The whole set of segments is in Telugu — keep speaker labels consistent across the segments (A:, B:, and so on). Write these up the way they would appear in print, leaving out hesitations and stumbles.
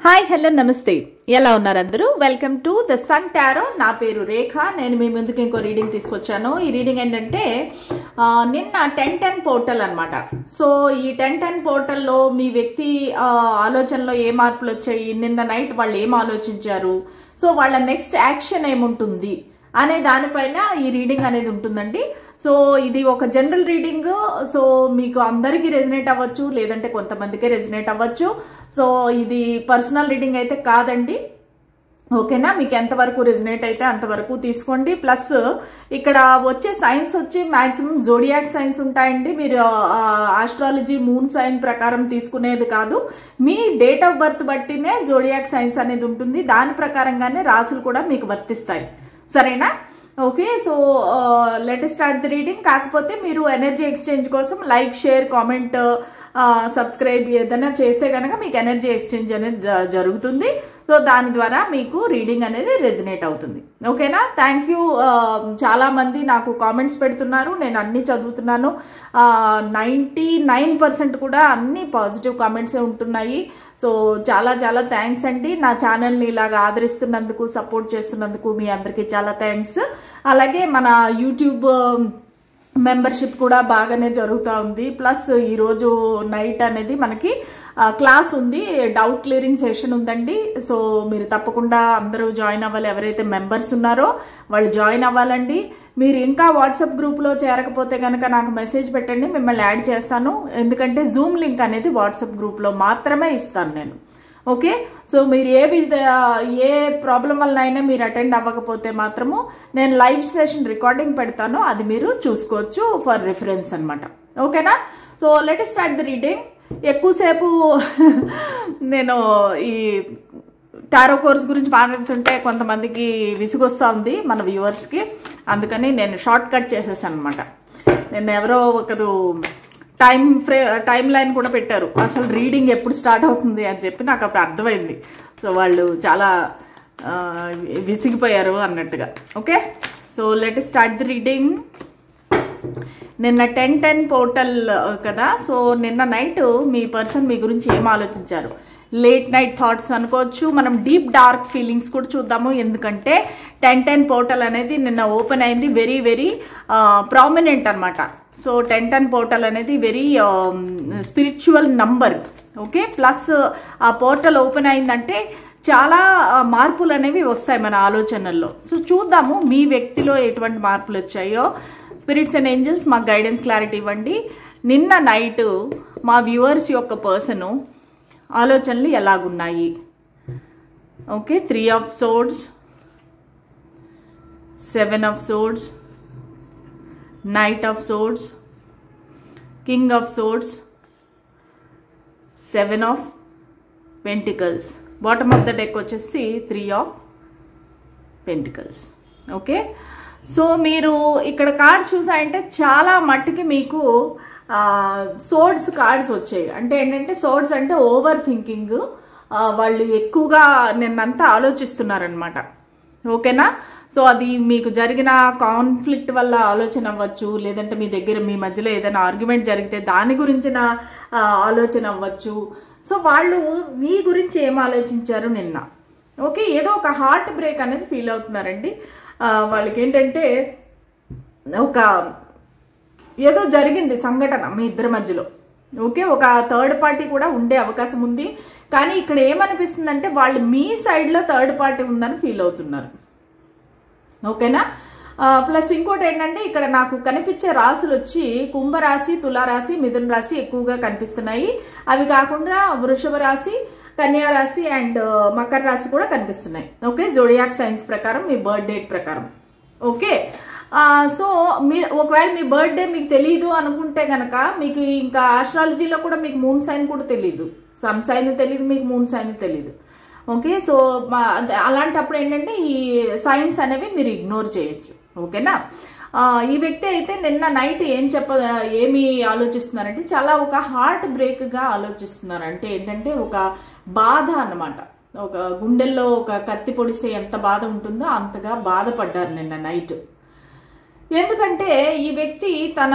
A: హాయ్ హలో నమస్తే ఎలా ఉన్నారు అందరూ welcome to the sun tarot నా పేరు రేఖ నేను మీ ముందుకు ఇంకో రీడింగ్ తీసుకొచ్చాను ఈ రీడింగ్ ఏంటంటే నిన్న 1010 పోర్టల్ అన్నమాట సో ఈ 1010 పోర్టల్లో మీ వ్యక్తి ఆలోచనలో ఏ మార్పులు వచ్చాయి నిన్న నైట్ వాళ్ళు ఏం ఆలోచించారు సో వాళ్ళ నెక్స్ట్ యాక్షన్ ఏముంటుంది అనే దానిపైన ఈ రీడింగ్ అనేది ఉంటుందండి సో ఇది ఒక జనరల్ రీడింగ్ సో మీకు అందరికీ రెజనేట్ అవ్వచ్చు లేదంటే కొంతమందికే రెజనేట్ అవ్వచ్చు సో ఇది పర్సనల్ రీడింగ్ అయితే కాదండి ఓకేనా మీకు ఎంతవరకు రెజనేట్ అయితే అంతవరకు తీసుకోండి ప్లస్ ఇక్కడ వచ్చే సైన్స్ వచ్చి మాక్సిమం జోడియాక్ సైన్స్ ఉంటాయండి మీరు ఆస్ట్రాలజీ మూన్ సైన్ ప్రకారం తీసుకునేది కాదు మీ డేట్ ఆఫ్ బర్త్ బట్టినే జోడియాక్ సైన్స్ అనేది ఉంటుంది దాని ప్రకారంగానే రాసులు కూడా మీకు వర్తిస్తాయి సరేనా okay so let start the reading కాకపోతే మీరు ఎనర్జీ ఎక్స్చేంజ్ కోసం లైక్ షేర్ కామెంట్ సబ్స్క్రైబ్ ఏదైనా చేస్తే కనుక మీకు ఎనర్జీ ఎక్స్చేంజ్ అనేది జరుగుతుంది సో దాని ద్వారా మీకు రీడింగ్ అనేది రెజనేట్ అవుతుంది ఓకేనా థ్యాంక్ యూ చాలా మంది నాకు కామెంట్స్ పెడుతున్నారు నేను అన్ని చదువుతున్నాను 99% కూడా అన్ని పాజిటివ్ కామెంట్సే ఉంటున్నాయి సో చాలా చాలా థ్యాంక్స్ అండి నా ఛానల్ని ఇలాగ ఆదరిస్తున్నందుకు సపోర్ట్ చేస్తున్నందుకు మీ అందరికీ చాలా థ్యాంక్స్ అలాగే మన యూట్యూబ్ మెంబర్షిప్ కూడా బాగానే జరుగుతూ ఉంది ప్లస్ ఈరోజు నైట్ అనేది మనకి క్లాస్ ఉంది డౌట్ క్లియరింగ్ సెషన్ ఉందండి సో మీరు తప్పకుండా అందరూ జాయిన్ అవ్వాలి ఎవరైతే మెంబర్స్ ఉన్నారో వాళ్ళు జాయిన్ అవ్వాలండి మీరు ఇంకా వాట్సాప్ గ్రూప్లో చేరకపోతే కనుక నాకు మెసేజ్ పెట్టండి మిమ్మల్ని యాడ్ చేస్తాను ఎందుకంటే జూమ్ లింక్ అనేది వాట్సాప్ గ్రూప్లో మాత్రమే ఇస్తాను నేను ఓకే సో మీరు ఏ ప్రాబ్లం వల్ల అయినా మీరు అటెండ్ అవ్వకపోతే మాత్రము నేను లైవ్ సెషన్ రికార్డింగ్ పెడతాను అది మీరు చూసుకోవచ్చు ఫర్ రిఫరెన్స్ అనమాట ఓకేనా so let start the reading ఎక్కువసేపు నేను ఈ టారో కోర్స్ గురించి మాట్లాడుతుంటే కొంతమందికి విసుగొస్తూ ఉంది మన వ్యూవర్స్కి అందుకని నేను షార్ట్ కట్ చేసేసాను అనమాట నేను ఎవరో ఒకరు టైం లైన్ కూడా పెట్టారు అసలు రీడింగ్ ఎప్పుడు స్టార్ట్ అవుతుంది అని చెప్పి నాకు అప్పుడు అర్థమైంది సో వాళ్ళు చాలా విసిగిపోయారు అన్నట్టుగా okay so let start the reading నిన్న 1010 పోర్టల్ కదా సో నిన్న నైట్ మీ పర్సన్ మీ గురించి ఏం ఆలోచించారు లేట్ నైట్ థాట్స్ అనుకోవచ్చు మనం డీప్ డార్క్ ఫీలింగ్స్ కూడా చూద్దాము ఎందుకంటే 1010 పోర్టల్ అనేది నిన్న ఓపెన్ అయింది వెరీ వెరీ ప్రామినెంట్ అనమాట సో 1010 పోర్టల్ అనేది very spiritual number okay plus ఆ పోర్టల్ ఓపెన్ అయిందంటే చాలా మార్పులు అనేవి వస్తాయి మన ఆలోచనల్లో సో చూద్దాము మీ వ్యక్తిలో ఎటువంటి మార్పులు వచ్చాయో స్పిరిట్స్ అండ్ ఏంజల్స్ మాకు గైడెన్స్ క్లారిటీ ఇవ్వండి నిన్న నైట్ మా వ్యూవర్స్ యొక్క పర్సను ఆలోచనలు ఎలాగున్నాయి okay 3 of swords 7 of swords Knight of Swords, King of Swords, 7 of Pentacles. Bottom of the deck వచ్చేసి 3 of Pentacles. ఓకే సో మీరు ఇక్కడ కార్డ్స్ చూసారంటే చాలా మట్టుకి మీకు సోర్డ్స్ కార్డ్స్ వచ్చాయి అంటే ఏంటంటే సోర్డ్స్ అంటే ఓవర్ థింకింగ్ వాళ్ళు ఎక్కువగా నిన్నంతా ఆలోచిస్తున్నారనమాట ఓకేనా సో అది మీకు జరిగిన కాన్ఫ్లిక్ట్ వల్ల ఆలోచన అవ్వచ్చు లేదంటే మీ మధ్యలో ఏదైనా ఆర్గ్యుమెంట్ జరిగితే దాని గురించిన ఆలోచన అవ్వచ్చు సో వాళ్ళు మీ గురించి ఏం ఆలోచించారు నిన్న ఓకే ఏదో ఒక హార్ట్ బ్రేక్ అనేది ఫీల్ అవుతున్నారండి వాళ్ళకి ఏంటంటే ఒక ఏదో జరిగింది సంఘటన మీ ఇద్దరి మధ్యలో ఓకే ఒక థర్డ్ పార్టీ కూడా ఉండే అవకాశం ఉంది కానీ ఇక్కడ ఏమనిపిస్తుందంటే వాళ్ళు మీ సైడ్లో థర్డ్ పార్టీ ఉందని ఫీల్ అవుతున్నారు ఓకేనా ప్లస్ ఇంకోటి ఏంటంటే ఇక్కడ నాకు కనిపించే రాశులు వచ్చి కుంభరాశి తులారాశి మిథున రాశి ఎక్కువగా కనిపిస్తున్నాయి అవి కాకుండా వృషభ రాశి కన్యా రాశి అండ్ మకర రాశి కూడా కనిపిస్తున్నాయి ఓకే జోడియాక్ సైన్స్ ప్రకారం మీ బర్త్ డేట్ ప్రకారం ఓకే సో ఒకవేళ మీ బర్త్డే మీకు తెలియదు అనుకుంటే కనుక మీకు ఇంకా ఆస్ట్రాలజీలో కూడా మీకు మూన్ సైన్ కూడా తెలియదు సన్ సైన్ తెలియదు మీకు మూన్ సైన్ తెలియదు ఓకే సో అలాంటప్పుడు ఏంటంటే ఈ సైన్స్ అనేవి మీరు ఇగ్నోర్ చేయొచ్చు ఓకేనా ఈ వ్యక్తి అయితే నిన్న నైట్ ఏమి ఆలోచిస్తున్నారంటే చాలా ఒక హార్ట్ బ్రేక్గా ఆలోచిస్తున్నారు అంటే ఏంటంటే ఒక బాధ అన్నమాట ఒక గుండెల్లో ఒక కత్తి పొడిస్తే ఎంత బాధ ఉంటుందో అంతగా బాధపడ్డారు నిన్న నైట్ ఎందుకంటే ఈ వ్యక్తి తన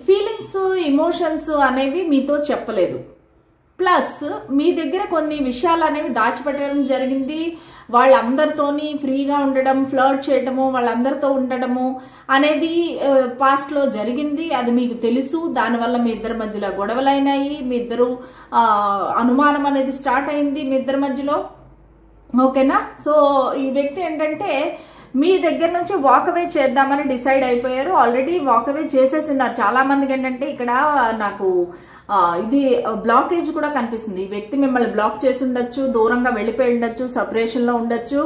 A: ఫీలింగ్స్ ఎమోషన్స్ అనేవి మీతో చెప్పలేదు ప్లస్ మీ దగ్గర కొన్ని విషయాలు అనేవి దాచిపెట్టడం జరిగింది. వాళ్ళందరితోని ఫ్రీగా ఉండడం, ఫ్లర్ట్ చేయడము, వాళ్ళందరితో ఉండడము అనేది పాస్ట్లో జరిగింది. అది మీకు తెలుసు. దానివల్ల మీ ఇద్దరి మధ్యలో గొడవలైనాయి, మీ ఇద్దరు అనుమానం అనేది స్టార్ట్ అయింది మీ ఇద్దరి మధ్యలో. ఓకేనా? సో ఈ వ్యక్తి ఏంటంటే మీ దగ్గర నుంచి వాకవే చేద్దామని డిసైడ్ అయిపోయారు. ఆల్రెడీ వాకవే చేసేస్తున్నారు. చాలా మందికి ఏంటంటే ఇక్కడ నాకు ఇది బ్లాకేజ్ కూడా కనిపిస్తుంది. ఈ వ్యక్తి మిమ్మల్ని బ్లాక్ చేసి ఉండొచ్చు, దూరంగా వెళ్ళిపోయి ఉండొచ్చు, సపరేషన్లో ఉండొచ్చు.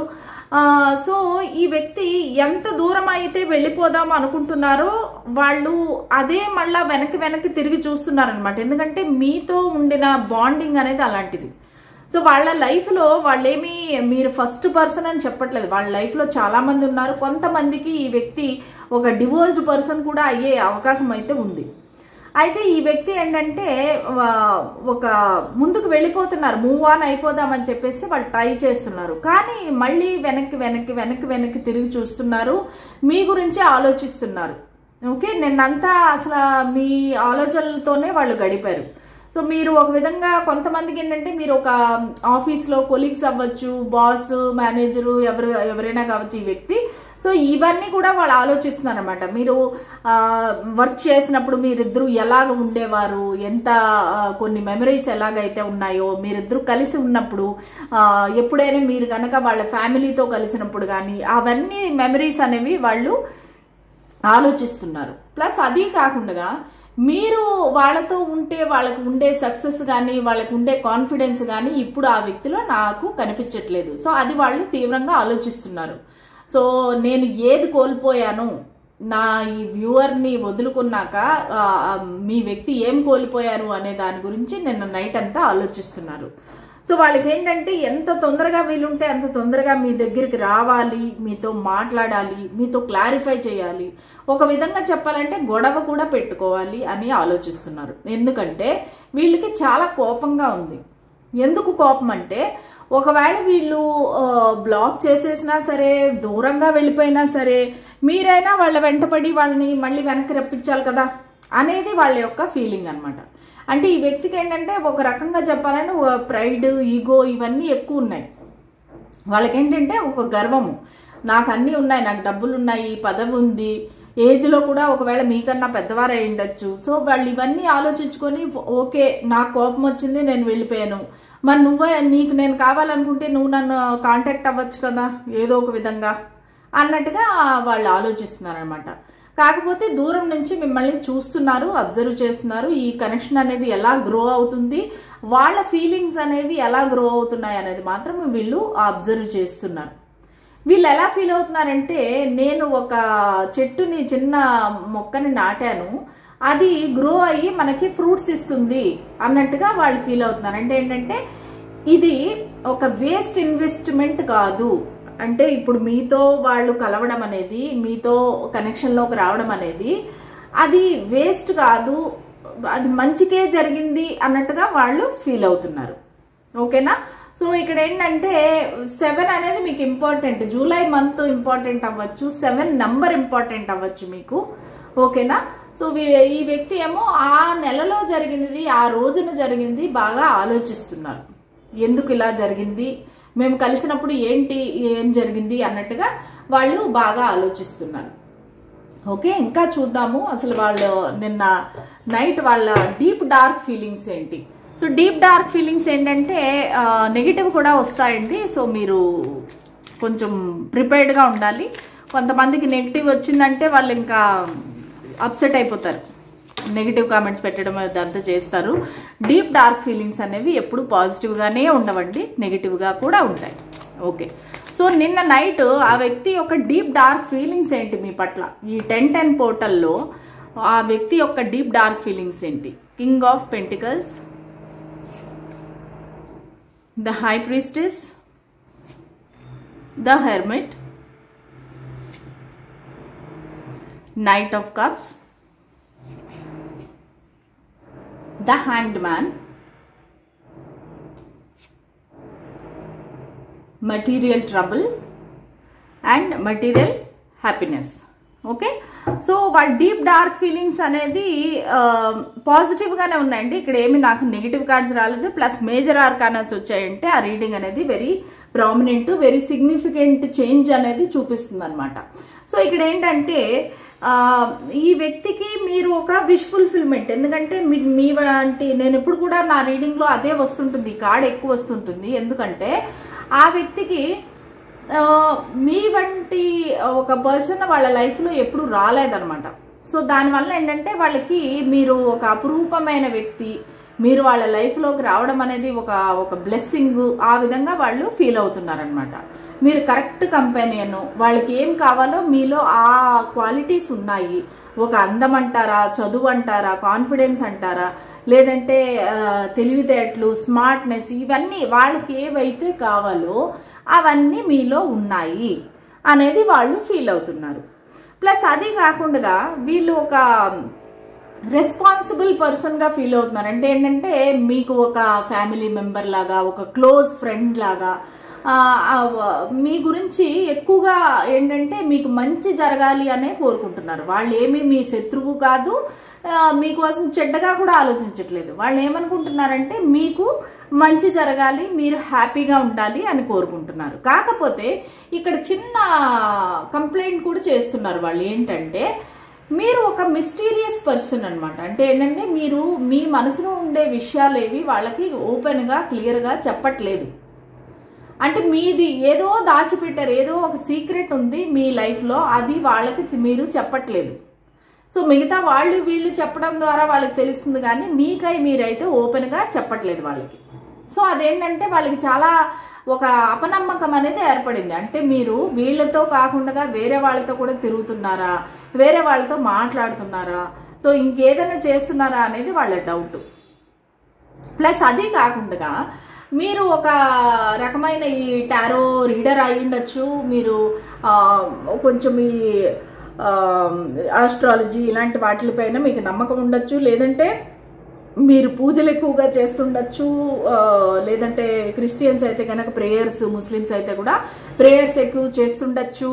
A: సో ఈ వ్యక్తి ఎంత దూరం అయితే వెళ్ళిపోదాం అనుకుంటున్నారో వాళ్ళు అదే మళ్ళా వెనక్కి తిరిగి చూస్తున్నారనమాట. ఎందుకంటే మీతో ఉండిన బాండింగ్ అనేది అలాంటిది. సో వాళ్ళ లైఫ్లో వాళ్ళేమి మీరు ఫస్ట్ పర్సన్ అని చెప్పట్లేదు. వాళ్ళ లైఫ్లో చాలా మంది ఉన్నారు. కొంతమందికి ఈ వ్యక్తి ఒక డివోర్స్డ్ పర్సన్ కూడా అయ్యే అవకాశం అయితే ఉంది. అయితే ఈ వ్యక్తి ఏంటంటే ఒక ముందుకు వెళ్ళిపోతున్నారు, మూవ్ ఆన్ అయిపోదామని చెప్పేసి వాళ్ళు ట్రై చేస్తున్నారు. కానీ మళ్ళీ వెనక్కి తిరిగి చూస్తున్నారు, మీ గురించే ఆలోచిస్తున్నారు. ఓకే, నిన్నంతా అసలు మీ ఆలోచనలతోనే వాళ్ళు గడిపారు. సో మీరు ఒక విధంగా కొంతమందికి ఏంటంటే మీరు ఒక ఆఫీస్లో కొలీగ్స్ అవ్వచ్చు, బాస్, మేనేజరు, ఎవరైనా కావచ్చు ఈ వ్యక్తి. సో ఇవన్నీ కూడా వాళ్ళు ఆలోచిస్తున్నారు అనమాట. మీరు వర్క్ చేసినప్పుడు మీరిద్దరూ ఎలాగ ఉండేవారు, ఎంత కొన్ని మెమరీస్ ఎలాగైతే ఉన్నాయో, మీరిద్దరూ కలిసి ఉన్నప్పుడు, ఎప్పుడైనా మీరు కనుక వాళ్ళ ఫ్యామిలీతో కలిసినప్పుడు కానీ అవన్నీ మెమరీస్ అనేవి వాళ్ళు ఆలోచిస్తున్నారు. ప్లస్ అది కాకుండా మీరు వాళ్ళతో ఉంటే వాళ్ళకు ఉండే సక్సెస్ కానీ వాళ్ళకు ఉండే కాన్ఫిడెన్స్ కానీ ఇప్పుడు ఆ వ్యక్తిలో నాకు కనిపించట్లేదు. సో అది వాళ్ళు తీవ్రంగా ఆలోచిస్తున్నారు. సో నేను ఏది కోల్పోయాను, నా ఈ వ్యూవర్ని వదులుకున్నాక మీ వ్యక్తి ఏం కోల్పోయారు అనే దాని గురించి నిన్న నైట్ అంతా ఆలోచిస్తున్నారు. సో వాళ్ళకి ఏంటంటే ఎంత తొందరగా వీలుంటే అంత తొందరగా మీ దగ్గరికి రావాలి, మీతో మాట్లాడాలి, మీతో క్లారిఫై చేయాలి, ఒక విధంగా చెప్పాలంటే గొడవ కూడా పెట్టుకోవాలి అని ఆలోచిస్తున్నారు. ఎందుకంటే వీళ్ళకి చాలా కోపంగా ఉంది. ఎందుకు కోపం అంటే ఒకవేళ వీళ్ళు బ్లాక్ చేసేసినా సరే, దూరంగా వెళ్ళిపోయినా సరే, మీరైనా వాళ్ళ వెంటపడి వాళ్ళని మళ్ళీ వెనక్కి రప్పించాలి కదా అనేది వాళ్ళ యొక్క ఫీలింగ్ అనమాట. అంటే ఈ వ్యక్తికి ఏంటంటే ఒక రకంగా చెప్పాలంటే ప్రైడ్, ఈగో ఇవన్నీ ఎక్కువ ఉన్నాయి. వాళ్ళకేంటంటే ఒక గర్వము, నాకు అన్నీ ఉన్నాయి, నాకు డబ్బులు ఉన్నాయి, పదవి ఉంది, ఏజ్లో కూడా ఒకవేళ మీకన్నా పెద్దవారు అయి ఉండొచ్చు. సో వాళ్ళు ఇవన్నీ ఆలోచించుకొని ఓకే నాకు కోపం వచ్చింది, నేను వెళ్ళిపోయాను, మరి నీకు నేను కావాలనుకుంటే నువ్వు నన్ను కాంటాక్ట్ అవ్వచ్చు కదా ఏదో ఒక విధంగా అన్నట్టుగా వాళ్ళు ఆలోచిస్తున్నారు అనమాట. కాకపోతే దూరం నుంచి మిమ్మల్ని చూస్తున్నారు, అబ్జర్వ్ చేస్తున్నారు. ఈ కనెక్షన్ అనేది ఎలా గ్రో అవుతుంది, వాళ్ళ ఫీలింగ్స్ అనేవి ఎలా గ్రో అవుతున్నాయి అనేది మాత్రం వీళ్ళు అబ్జర్వ్ చేస్తున్నారు. వీళ్ళు ఎలా ఫీల్ అవుతున్నారంటే నేను ఒక చెట్టుని, చిన్న మొక్కని నాటాను, అది గ్రో అయ్యి మనకి ఫ్రూట్స్ ఇస్తుంది అన్నట్టుగా వాళ్ళు ఫీల్ అవుతున్నారు. అంటే ఏంటంటే ఇది ఒక వేస్ట్ ఇన్వెస్ట్మెంట్ కాదు. అంటే ఇప్పుడు మీతో వాళ్ళు కలవడం అనేది, మీతో కనెక్షన్లోకి రావడం అనేది అది వేస్ట్ కాదు, అది మంచికే జరిగింది అన్నట్టుగా వాళ్ళు ఫీల్ అవుతున్నారు. ఓకేనా? సో ఇక్కడ ఏంటంటే 7 అనేది మీకు ఇంపార్టెంట్. జూలై మంత్ ఇంపార్టెంట్ అవ్వచ్చు, 7 నంబర్ ఇంపార్టెంట్ అవ్వచ్చు మీకు. ఓకేనా? సో ఈ వ్యక్తి ఏమో ఆ నెలలో జరిగినది, ఆ రోజున జరిగింది బాగా ఆలోచిస్తున్నారు. ఎందుకు ఇలా జరిగింది, మేము కలిసినప్పుడు ఏం జరిగింది అన్నట్టుగా వాళ్ళు బాగా ఆలోచిస్తున్నారు. ఓకే, ఇంకా చూద్దాము అసలు వాళ్ళు నిన్న నైట్ వాళ్ళ డీప్ డార్క్ ఫీలింగ్స్ ఏంటి. సో డీప్ డార్క్ ఫీలింగ్స్ ఏంటంటే నెగిటివ్ కూడా వస్తాయండి. సో మీరు కొంచెం ప్రిపేర్డ్గా ఉండాలి. కొంతమందికి నెగిటివ్ వచ్చిందంటే వాళ్ళు ఇంకా అప్సెట్ అయిపోతారు, నెగిటివ్ కామెంట్స్ పెట్టడం అదంతా చేస్తారు. డీప్ డార్క్ ఫీలింగ్స్ అనేవి ఎప్పుడు పాజిటివ్గానే ఉండవండి, నెగిటివ్గా కూడా ఉంటాయి. ఓకే, సో నిన్న నైట్ ఆ వ్యక్తి యొక్క డీప్ డార్క్ ఫీలింగ్స్ ఏంటి మీ పట్ల, ఈ 10-10 పోర్టల్లో ఆ వ్యక్తి యొక్క డీప్ డార్క్ ఫీలింగ్స్ ఏంటి. King of pentacles, the high priestess, the hermit, Knight of Cups, the Hanged Man, material trouble and material happiness. Okay, so వాళ్ళ డీప్ డార్క్ ఫీలింగ్స్ అనేది పాజిటివ్ గానే ఉన్నాయండి. ఇక్కడ ఏమి నాకు నెగిటివ్ కార్డ్స్ రాలేదు. ప్లస్ మేజర్ ఆర్కానాస్ వచ్చాయంటే ఆ రీడింగ్ అనేది very prominent, very significant change అనేది చూపిస్తుంది అనమాట. సో ఇక్కడ ఏంటంటే ఈ వ్యక్తికి మీరు ఒక విష్ ఫుల్ఫిల్మెంట్, ఎందుకంటే మీ వంటి నేను ఎప్పుడు కూడా నా రీడింగ్ లో అదే వస్తుంటుంది, కార్డ్ ఎక్కువ వస్తుంటుంది. ఎందుకంటే ఆ వ్యక్తికి మీ వంటి ఒక పర్సన్ వాళ్ళ లైఫ్లో ఎప్పుడు రాలేదన్నమాట. సో దానివల్ల ఏంటంటే వాళ్ళకి మీరు ఒక అపురూపమైన వ్యక్తి, మీరు వాళ్ళ లైఫ్లోకి రావడం అనేది ఒక బ్లెస్సింగ్, ఆ విధంగా వాళ్ళు ఫీల్ అవుతున్నారనమాట. మీరు కరెక్ట్ కంపెనీయన్, వాళ్ళకి ఏం కావాలో మీలో ఆ క్వాలిటీస్ ఉన్నాయి. ఒక అందం అంటారా, చదువు అంటారా, కాన్ఫిడెన్స్ అంటారా, లేదంటే తెలివితేటలు, స్మార్ట్నెస్, ఇవన్నీ వాళ్ళకి ఏవైతే కావాలో అవన్నీ మీలో ఉన్నాయి అనేది వాళ్ళు ఫీల్ అవుతున్నారు. ప్లస్ అది కాకుండా వీళ్ళు ఒక రెస్పాన్సిబుల్ పర్సన్ గా ఫీల్ అవుతున్నారు. అంటే ఏంటంటే మీకు ఒక ఫ్యామిలీ మెంబర్ లాగా, ఒక క్లోజ్ ఫ్రెండ్ లాగా మీ గురించి ఎక్కువగా ఏంటంటే మీకు మంచి జరగాలి అనే కోరుకుంటున్నారు. వాళ్ళు ఏమీ మీ శత్రువు కాదు, మీకోసం చెడ్డగా కూడా ఆలోచించట్లేదు. వాళ్ళు ఏమనుకుంటున్నారంటే మీకు మంచి జరగాలి, మీరు హ్యాపీగా ఉండాలి అని కోరుకుంటున్నారు. కాకపోతే ఇక్కడ చిన్న కంప్లైంట్ కూడా చేస్తున్నారు వాళ్ళు. ఏంటంటే మీరు ఒక మిస్టీరియస్ పర్సన్ అనమాట. అంటే ఏంటంటే మీరు మీ మనసులో ఉండే విషయాలు ఏవి వాళ్ళకి ఓపెన్ గా క్లియర్ గా చెప్పట్లేదు. అంటే మీది ఏదో దాచిపెట్టారు, ఏదో ఒక సీక్రెట్ ఉంది మీ లైఫ్ లో, అది వాళ్ళకి మీరు చెప్పట్లేదు. సో మిగతా వాళ్ళు వీళ్ళు చెప్పడం ద్వారా వాళ్ళకి తెలుస్తుంది, కానీ మీకై మీరైతే ఓపెన్ గా చెప్పట్లేదు వాళ్ళకి. సో అదేంటంటే వాళ్ళకి చాలా ఒక అపనమ్మకం అనేది ఏర్పడింది. అంటే మీరు వీళ్ళతో కాకుండా వేరే వాళ్ళతో కూడా తిరుగుతున్నారా, వేరే వాళ్ళతో మాట్లాడుతున్నారా, సో ఇంకేదైనా చేస్తున్నారా అనేది వాళ్ళ డౌట్. ప్లస్ అది కాకుండా మీరు ఒక రకమైన ఈ టారో రీడర్ అయి ఉండొచ్చు, మీరు కొంచెం ఈ ఆస్ట్రాలజీ ఇలాంటి వాటిపైన మీకు నమ్మకం ఉండొచ్చు, లేదంటే మీరు పూజలు ఎక్కువగా చేస్తుండొచ్చు, లేదంటే క్రిస్టియన్స్ అయితే కనుక ప్రేయర్స్, ముస్లిమ్స్ అయితే కూడా ప్రేయర్స్ ఎక్కువ చేస్తుండొచ్చు.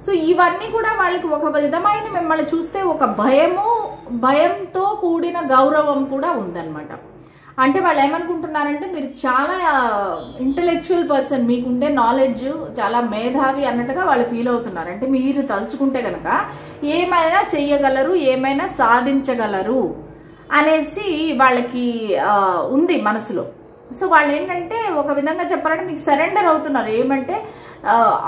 A: సో ఇవన్నీ కూడా వాళ్ళకి ఒక విధమైన మిమ్మల్ని చూస్తే ఒక భయంతో కూడిన గౌరవం కూడా ఉందన్నమాట. అంటే వాళ్ళు ఏమనుకుంటున్నారంటే మీరు చాలా ఇంటలెక్చువల్ పర్సన్, మీకుండే నాలెడ్జ్ చాలా మేధావి అన్నట్టుగా వాళ్ళు ఫీల్ అవుతున్నారు. అంటే మీరు తలుచుకుంటే కనుక ఏమైనా చెయ్యగలరు, ఏమైనా సాధించగలరు అనేసి వాళ్ళకి ఉంది మనసులో. సో వాళ్ళు ఏంటంటే ఒక విధంగా చెప్పాలంటే మీకు సరెండర్ అవుతున్నారు. ఏమంటే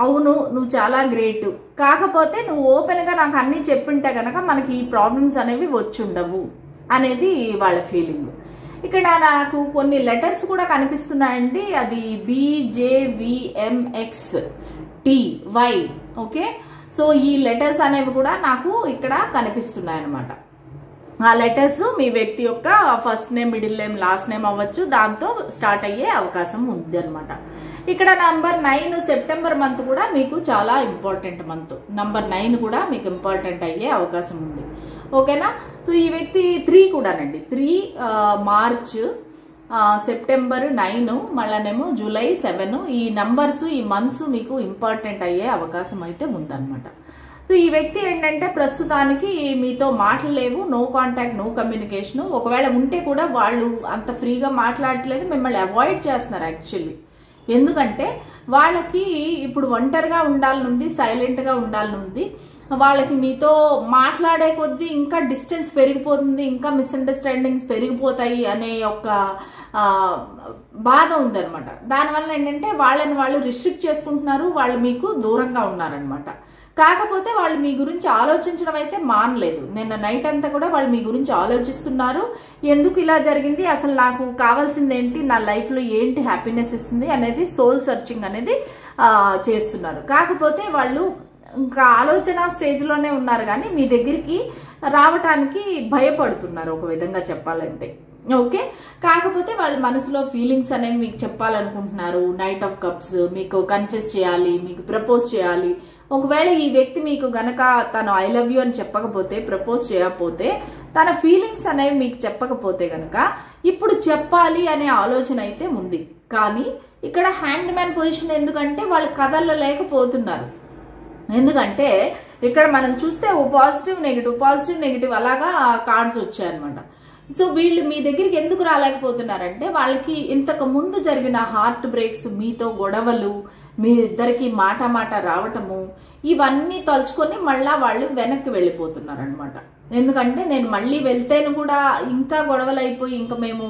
A: అవును నువ్వు చాలా గ్రేట్, కాకపోతే నువ్వు ఓపెన్ గా నాకు అన్ని చెప్పింటే గనక మనకి ఈ ప్రాబ్లమ్స్ అనేవి వచ్చుండవు అనేది వాళ్ళ ఫీలింగ్. ఇక్కడ నాకు కొన్ని లెటర్స్ కూడా కనిపిస్తున్నాయండి. అది BJVMXTY. ఓకే, సో ఈ లెటర్స్ అనేవి కూడా నాకు ఇక్కడ కనిపిస్తున్నాయి అన్నమాట. ఆ లెటర్స్ మీ వ్యక్తి యొక్క first name, middle name, last name అవ్వచ్చు, దాంతో స్టార్ట్ అయ్యే అవకాశం ఉంది అనమాట. ఇక్కడ నంబర్ 9 సెప్టెంబర్ మంత్ కూడా మీకు చాలా ఇంపార్టెంట్ మంత్. నంబర్ 9 కూడా మీకు ఇంపార్టెంట్ అయ్యే అవకాశం ఉంది. ఓకేనా. సో ఈ వ్యక్తి 3 కూడానండి, 3 మార్చ్, సెప్టెంబర్ 9, మళ్ళనేమో జూలై 7, ఈ నంబర్స్, ఈ మంత్స్ మీకు ఇంపార్టెంట్ అయ్యే అవకాశం అయితే ఉందన్నమాట. సో ఈ వ్యక్తి ఏంటంటే ప్రస్తుతానికి మీతో మాటలు లేవు, నో కాంటాక్ట్, నో కమ్యూనికేషన్. ఒకవేళ ఉంటే కూడా వాళ్ళు అంత ఫ్రీగా మాట్లాడట్లేదు, మిమ్మల్ని అవాయిడ్ చేస్తున్నారు యాక్చువల్లీ. ఎందుకంటే వాళ్ళకి ఇప్పుడు ఒంటరిగా ఉండాలనుంది, సైలెంట్ గా ఉండాలనుంది. వాళ్ళకి మీతో మాట్లాడే కొద్దీ ఇంకా డిస్టెన్స్ పెరిగిపోతుంది, ఇంకా మిస్అండర్స్టాండింగ్స్ పెరిగిపోతాయి అనే ఒక బాధ ఉందన్నమాట. దానివల్ల ఏంటంటే వాళ్ళని వాళ్ళు రిస్ట్రిక్ట్ చేసుకుంటున్నారు, వాళ్ళు మీకు దూరంగా ఉన్నారనమాట. కాకపోతే వాళ్ళు మీ గురించి ఆలోచించడం అయితే మానలేదు. నిన్న నైట్ అంతా కూడా వాళ్ళు మీ గురించి ఆలోచిస్తున్నారు. ఎందుకు ఇలా జరిగింది, అసలు నాకు కావాల్సింది ఏంటి, నా లైఫ్ లో ఏంటి హ్యాపీనెస్ ఇస్తుంది అనేది సోల్ సర్చింగ్ అనేది చేస్తున్నారు. కాకపోతే వాళ్ళు ఇంకా ఆలోచన స్టేజ్ లోనే ఉన్నారు, కానీ మీ దగ్గరికి రావటానికి భయపడుతున్నారు ఒక విధంగా చెప్పాలంటే. ఓకే, కాకపోతే వాళ్ళ మనసులో ఫీలింగ్స్ అనేవి మీకు చెప్పాలనుకుంటున్నారు. నైట్ ఆఫ్ కప్స్ మీకు కన్ఫెస్ చేయాలి, మీకు ప్రపోజ్ చేయాలి. ఒకవేళ ఈ వ్యక్తి మీకు గనక తను ఐ లవ్ యూ అని చెప్పకపోతే, ప్రపోజ్ చేయకపోతే, తన ఫీలింగ్స్ అనేవి మీకు చెప్పకపోతే గనక ఇప్పుడు చెప్పాలి అనే ఆలోచన అయితే ఉంది. కానీ ఇక్కడ హ్యాండ్ మ్యాన్ పొజిషన్ ఎందుకంటే వాళ్ళు కదలలేకపోతున్నారు. ఎందుకంటే ఇక్కడ మనం చూస్తే పాజిటివ్ నెగిటివ్ అలాగా కార్డ్స్ వచ్చాయన్నమాట. సో వీళ్ళు మీ దగ్గరికి ఎందుకు రాలేకపోతున్నారంటే వాళ్ళకి ఇంతకు ముందు జరిగిన హార్ట్ బ్రేక్స్, మీతో గొడవలు, మీ ఇద్దరికి మాట రావటము, ఇవన్నీ తలుచుకొని మళ్ళా వాళ్ళు వెనక్కి వెళ్ళిపోతున్నారు అనమాట. ఎందుకంటే నేను మళ్ళీ వెళ్తేను కూడా ఇంకా గొడవలు అయిపోయి ఇంకా మేము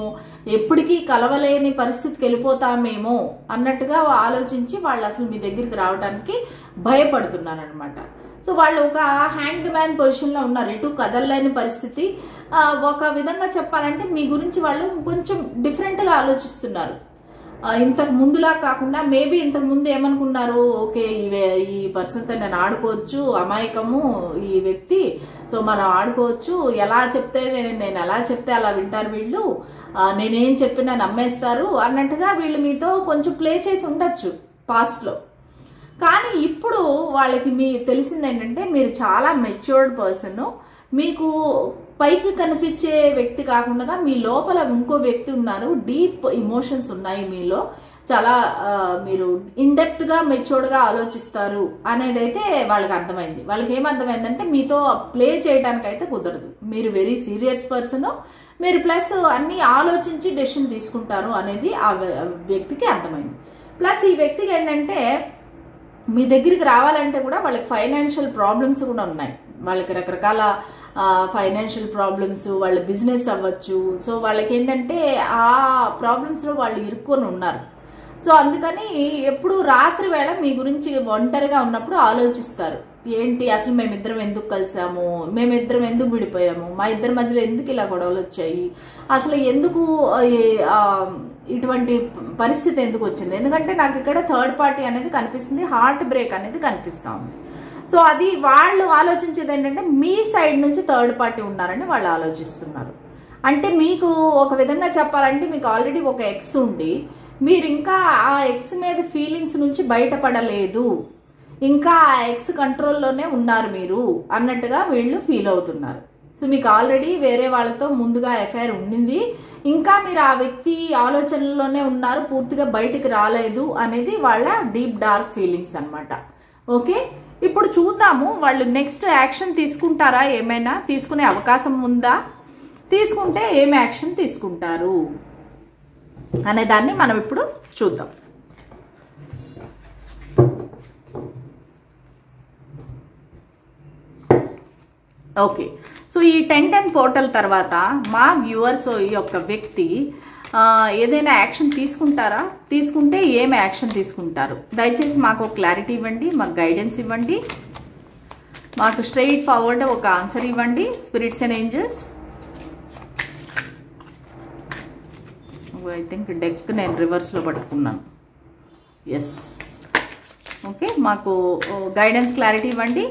A: ఎప్పటికీ కలవలేని పరిస్థితికి వెళ్ళిపోతామేమో అన్నట్టుగా ఆలోచించి వాళ్ళు అసలు మీ దగ్గరికి రావడానికి భయపడుతున్నారు అనమాట. సో వాళ్ళు ఒక హ్యాండ్ మ్యాన్ పొజిషన్లో ఉన్నారు, ఎటు కదలలేని పరిస్థితి. ఒక విధంగా చెప్పాలంటే మీ గురించి వాళ్ళు కొంచెం డిఫరెంట్గా ఆలోచిస్తున్నారు. ఇంతకు ముందులా కాకుండా మేబీ ఇంతకు ముందు ఏమనుకున్నారు, ఓకే ఈ పర్సన్తో నేను ఆడుకోవచ్చు, అమాయకము ఈ వ్యక్తి, సో మనం ఆడుకోవచ్చు, నేను ఎలా చెప్తే అలా వింటారు వీళ్ళు, నేనేం చెప్పినా నమ్మేస్తారు అన్నట్టుగా వీళ్ళు మీతో కొంచెం ప్లే చేసి ఉండొచ్చు పాస్ట్లో. కానీ ఇప్పుడు వాళ్ళకి తెలిసింది ఏంటంటే మీరు చాలా మెచ్యూర్డ్ పర్సన్. మీకు పైకి కనిపించే వ్యక్తి కాకుండా మీ లోపల ఇంకో వ్యక్తి ఉన్నారు, డీప్ ఇమోషన్స్ ఉన్నాయి మీలో, చాలా మీరు ఇన్డెప్త్ గా మెచ్యూర్డ్ గా ఆలోచిస్తారు అనేది అయితే వాళ్ళకి అర్థమైంది. వాళ్ళకి ఏమర్థమైందంటే మీతో ప్లే చేయడానికి అయితే కుదరదు, మీరు వెరీ సీరియస్ పర్సన్, మీరు ప్లస్ అన్ని ఆలోచించి డెసిషన్ తీసుకుంటారు అనేది ఆ వ్యక్తికి అర్థమైంది. ప్లస్ ఈ వ్యక్తికి ఏంటంటే మీ దగ్గరికి రావాలంటే కూడా వాళ్ళకి ఫైనాన్షియల్ ప్రాబ్లమ్స్ కూడా ఉన్నాయి. వాళ్ళకి రకరకాల ఫైనాన్షియల్ ప్రాబ్లమ్స్, వాళ్ళ బిజినెస్ అవ్వచ్చు. సో వాళ్ళకి ఏంటంటే ఆ ప్రాబ్లమ్స్లో వాళ్ళు ఇరుక్కొని ఉన్నారు. సో అందుకని ఎప్పుడు రాత్రి వేళ మీ గురించి ఒంటరిగా ఉన్నప్పుడు ఆలోచిస్తారు, ఏంటి అసలు మేమిద్దరం ఎందుకు కలిసాము, మేమిద్దరం ఎందుకు విడిపోయాము, మా ఇద్దరి మధ్యలో ఎందుకు ఇలా గొడవలు వచ్చాయి, అసలు ఎందుకు ఇటువంటి పరిస్థితి ఎందుకు వచ్చింది. ఎందుకంటే నాకు ఇక్కడ థర్డ్ పార్టీ అనేది కనిపిస్తుంది, హార్ట్ బ్రేక్ అనేది కనిపిస్తా ఉంది. సో అది వాళ్ళు ఆలోచించేది ఏంటంటే మీ సైడ్ నుంచి థర్డ్ పార్టీ ఉన్నారని వాళ్ళు ఆలోచిస్తున్నారు. అంటే మీకు ఒక విధంగా చెప్పాలంటే మీకు ఆల్రెడీ ఒక ఎక్స్ ఉండి మీరు ఇంకా ఆ ఎక్స్ మీద ఫీలింగ్స్ నుంచి బయటపడలేదు, ఇంకా ఆ ఎక్స్ కంట్రోల్లోనే ఉన్నారు మీరు అన్నట్టుగా వీళ్ళు ఫీల్ అవుతున్నారు. సో మీకు ఆల్రెడీ వేరే వాళ్ళతో ముందుగా ఎఫ్ఐఆర్ ఉండింది, ఇంకా మీరు ఆ వ్యక్తి ఆలోచనలోనే ఉన్నారు, పూర్తిగా బయటికి రాలేదు అనేది వాళ్ళ డీప్ డార్క్ ఫీలింగ్స్ అన్నమాట. ఓకే, ఇప్పుడు చూద్దాము వాళ్ళు నెక్స్ట్ యాక్షన్ తీసుకుంటారా, ఏమైనా తీసుకునే అవకాశం ఉందా, తీసుకుంటే ఏం యాక్షన్ తీసుకుంటారు అనే దాన్ని మనం ఇప్పుడు చూద్దాం. ఓకే, సో ఈ 10-10 పోర్టల్ తర్వాత మా వ్యూవర్స్ ఈ యొక్క వ్యక్తి ఏదైనా యాక్షన్ తీసుకుంటారా, తీసుకుంటే ఏం యాక్షన్ తీసుకుంటారు, దయచేసి మాకు క్లారిటీ ఇవ్వండి, మాకు గైడెన్స్ ఇవ్వండి, మాకు స్ట్రైట్ ఫార్వర్డ్ ఒక ఆన్సర్ ఇవ్వండి spirits and angels. I think deck నేను రివర్స్లో పట్టుకున్నాను. ఎస్, ఓకే, మాకు గైడెన్స్ క్లారిటీ ఇవ్వండి.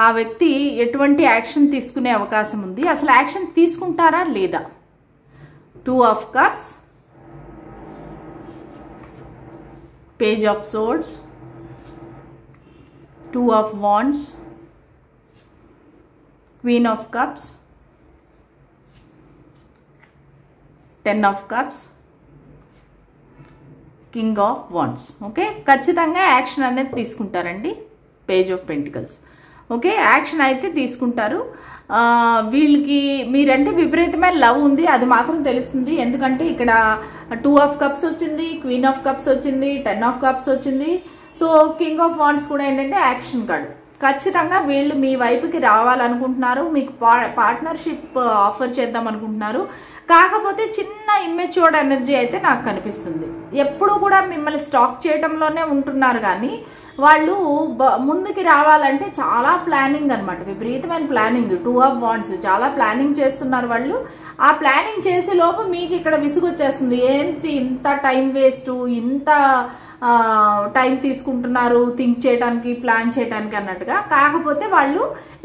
A: ఆ వ్యక్తి ఎటువంటి యాక్షన్ తీసుకునే అవకాశం ఉంది, అసలు యాక్షన్ తీసుకుంటారా లేదా. 2 of Cups, Page of Swords, 2 of Wands, Queen of Cups, 10 of Cups, King of Wands. Okay, ఖచ్చితంగా యాక్షన్ అనేది తీసుకుంటారండి. Page of pentacles. Okay, action అయితే తీసుకుంటారు. వీళ్ళకి మీరంటే విపరీతమైన లవ్ ఉంది, అది మాత్రం తెలుస్తుంది. ఎందుకంటే ఇక్కడ 2 of Cups వచ్చింది, Queen of Cups వచ్చింది, 10 of Cups వచ్చింది. సో కింగ్ ఆఫ్ వాండ్స్ కూడా ఏంటంటే యాక్షన్ కార్డు. ఖచ్చితంగా వీళ్ళు మీ వైపుకి రావాలనుకుంటున్నారు, మీకు పార్ట్నర్షిప్ ఆఫర్ చేద్దాం అనుకుంటున్నారు. కాకపోతే చిన్న ఇమ్మెచ్యూర్డ్ ఎనర్జీ అయితే నాకు కనిపిస్తుంది. ఎప్పుడు కూడా మిమ్మల్ని స్టాక్ చేయడంలోనే ఉంటున్నారు, కానీ వాళ్ళు ముందుకి రావాలంటే చాలా ప్లానింగ్ అనమాట, విపరీతమైన ప్లానింగ్. 2 of Wands చాలా ప్లానింగ్ చేస్తున్నారు వాళ్ళు. ఆ ప్లానింగ్ చేసే లోపు మీకు ఇక్కడ విసుగు వచ్చేస్తుంది, ఏంటి ఇంత టైం వేస్ట్, ఇంత టైం తీసుకుంటున్నారు థింక్ చేయడానికి, ప్లాన్ చేయడానికి అన్నట్టుగా. కాకపోతే వాళ్ళు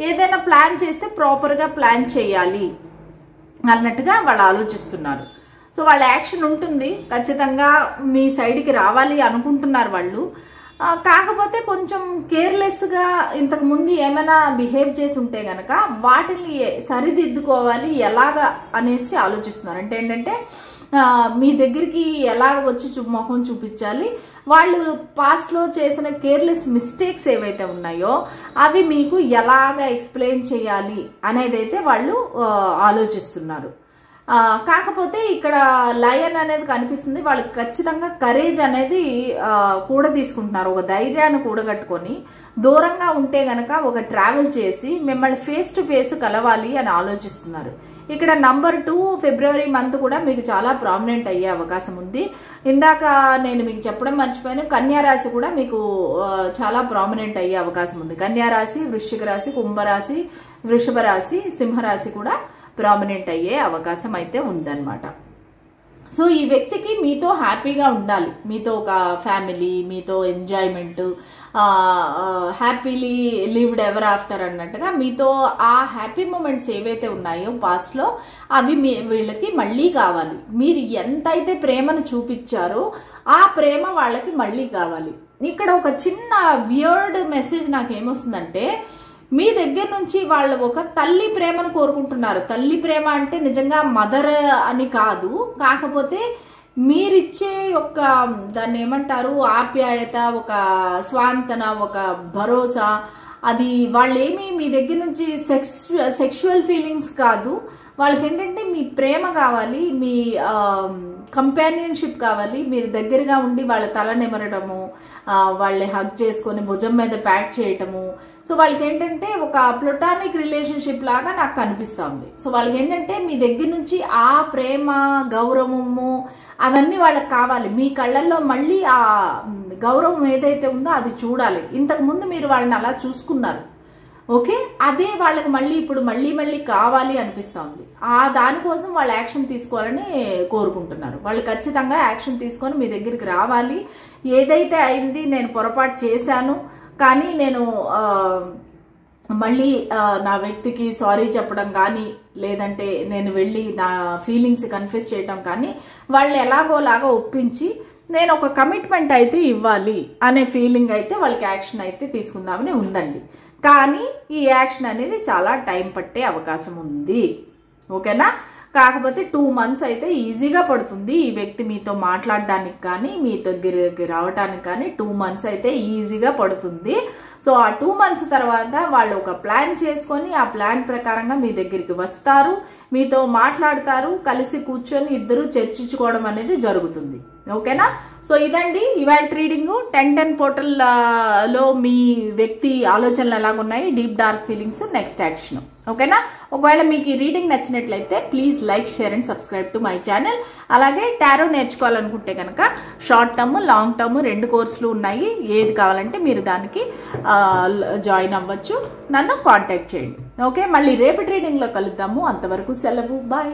A: ఏదైనా ప్లాన్ చేస్తే ప్రాపర్గా ప్లాన్ చేయాలి అన్నట్టుగా వాళ్ళు ఆలోచిస్తున్నారు. సో వాళ్ళ యాక్షన్ ఉంటుంది, ఖచ్చితంగా మీ సైడ్కి రావాలి అనుకుంటున్నారు వాళ్ళు. కాకపోతే కొంచెం కేర్లెస్గా ఇంతకు ముందు ఏమైనా బిహేవ్ చేసి ఉంటే గనక వాటిని సరిదిద్దుకోవాలి ఎలాగా అనేసి ఆలోచిస్తున్నారు. అంటే ఏంటంటే మీ దగ్గరికి ఎలా వచ్చి మొహం చూపించాలి, వాళ్ళు పాస్ట్లో చేసిన కేర్లెస్ మిస్టేక్స్ ఏవైతే ఉన్నాయో అవి మీకు ఎలాగ ఎక్స్ప్లెయిన్ చేయాలి అనేది అయితే వాళ్ళు ఆలోచిస్తున్నారు. కాకపోతే ఇక్కడ లయన్ అనేది కనిపిస్తుంది. వాళ్ళకి ఖచ్చితంగా కరేజ్ అనేది కూడా తీసుకుంటున్నారు. ఒక ధైర్యాన్ని కూడగట్టుకొని దూరంగా ఉంటే గనక ఒక ట్రావెల్ చేసి మిమ్మల్ని ఫేస్ టు ఫేస్ కలవాలి అని ఆలోచిస్తున్నారు. ఇక్కడ నంబర్ 2 ఫిబ్రవరి మంత్ కూడా మీకు చాలా ప్రామినెంట్ అయ్యే అవకాశం ఉంది. ఇందాక నేను మీకు చెప్పడం మర్చిపోయాను, కన్యా రాశి కూడా మీకు చాలా ప్రామినెంట్ అయ్యే అవకాశం ఉంది. కన్యా రాశి, వృశ్చిక రాశి, కుంభరాశి, వృషభ రాశి, సింహరాశి కూడా ప్రామినెంట్ అయ్యే అవకాశం అయితే ఉందన్నమాట. సో ఈ వ్యక్తికి మీతో హ్యాపీగా ఉండాలి, మీతో ఒక ఫ్యామిలీ, మీతో enjoyment, happily lived ever after అన్నట్టుగా మీతో ఆ హ్యాపీ మూమెంట్స్ ఏవైతే ఉన్నాయో పాస్ట్లో అవి వీళ్ళకి మళ్ళీ కావాలి. మీరు ఎంతైతే ప్రేమను చూపించారో ఆ ప్రేమ వాళ్ళకి మళ్ళీ కావాలి. ఇక్కడ ఒక చిన్న వియర్డ్ మెసేజ్ నాకు ఏమొస్తుందంటే, మీ దగ్గర నుంచి వాళ్ళు ఒక తల్లి ప్రేమను కోరుకుంటున్నారు. తల్లి ప్రేమ అంటే నిజంగా మదర్ అని కాదు, కాకపోతే మీరిచ్చే ఒక దాన్ని ఏమంటారు ఆప్యాయత, ఒక స్వాంతన, ఒక భరోసా, అది వాళ్ళేమి మీ దగ్గర నుంచి సెక్షువల్ ఫీలింగ్స్ కాదు. వాళ్ళకి ఏంటంటే మీ ప్రేమ కావాలి, మీ కంపానియన్షిప్ కావాలి. మీరు దగ్గరగా ఉండి వాళ్ళ తల నిమరడము, వాళ్ళని హగ్ చేసుకొని భుజం మీద ప్యాక్ చేయటము. సో వాళ్ళకి ఏంటంటే ఒక ప్లటానిక్ రిలేషన్షిప్ లాగా నాకు కనిపిస్తుంది. సో వాళ్ళకి ఏంటంటే మీ దగ్గర నుంచి ఆ ప్రేమ, గౌరవము అవన్నీ వాళ్ళకి కావాలి. మీ కళ్ళల్లో మళ్ళీ ఆ గౌరవం ఏదైతే ఉందో అది చూడాలి. ఇంతకు ముందు మీరు వాళ్ళని అలా చూసుకున్నారు, ఓకే, అదే వాళ్ళకి మళ్ళీ ఇప్పుడు మళ్ళీ కావాలి అనిపిస్తుంది. దానికోసం వాళ్ళు యాక్షన్ తీసుకోవాలని కోరుకుంటున్నారు. వాళ్ళు ఖచ్చితంగా యాక్షన్ తీసుకొని మీ దగ్గరికి రావాలి. ఏదైతే అయింది, నేను పొరపాటు చేశాను కానీ నేను మళ్ళీ నా వ్యక్తికి సారీ చెప్పడం కానీ, లేదంటే నేను వెళ్ళి నా ఫీలింగ్స్ కన్ఫెస్ చేయడం కానీ, వాళ్ళు ఎలాగోలాగా ఒప్పించి నేను ఒక కమిట్మెంట్ అయితే ఇవ్వాలి అనే ఫీలింగ్ అయితే వాళ్ళకి యాక్షన్ అయితే తీసుకుందామని ఉందండి. కానీ ఈ యాక్షన్ అనేది చాలా టైం పట్టే అవకాశం ఉంది, ఓకేనా. కాకపోతే 2 months అయితే ఈజీగా పడుతుంది ఈ వ్యక్తి మీతో మాట్లాడడానికి కానీ, మీ దగ్గరికి రావడానికి కానీ 2 months అయితే ఈజీగా పడుతుంది. సో ఆ 2 months తర్వాత వాళ్ళు ఒక ప్లాన్ చేసుకొని ఆ ప్లాన్ ప్రకారంగా మీ దగ్గరికి వస్తారు, మీతో మాట్లాడతారు, కలిసి కూర్చొని ఇద్దరు చర్చించుకోవడం అనేది జరుగుతుంది, ఓకేనా. సో ఇదండి ఇవాళ రీడింగ్. 1010 పోర్టల్ లో మీ వ్యక్తి ఆలోచనలు ఎలాగున్నాయి, deep dark feelings, next action, ఓకేనా. ఒకవేళ మీకు ఈ రీడింగ్ నచ్చినట్లయితే please like, share and subscribe to my channel. అలాగే టారో నేర్చుకోవాలనుకుంటే కనుక షార్ట్ టర్మ్, లాంగ్ టర్మ్ 2 కోర్సులు ఉన్నాయి. ఏది కావాలంటే మీరు దానికి జాయిన్ అవ్వచ్చు, నన్ను కాంటాక్ట్ చేయండి, ఓకే. మళ్ళీ రేపటి రీడింగ్ లో కలుద్దాము. అంతవరకు సెలవు, బాయ్.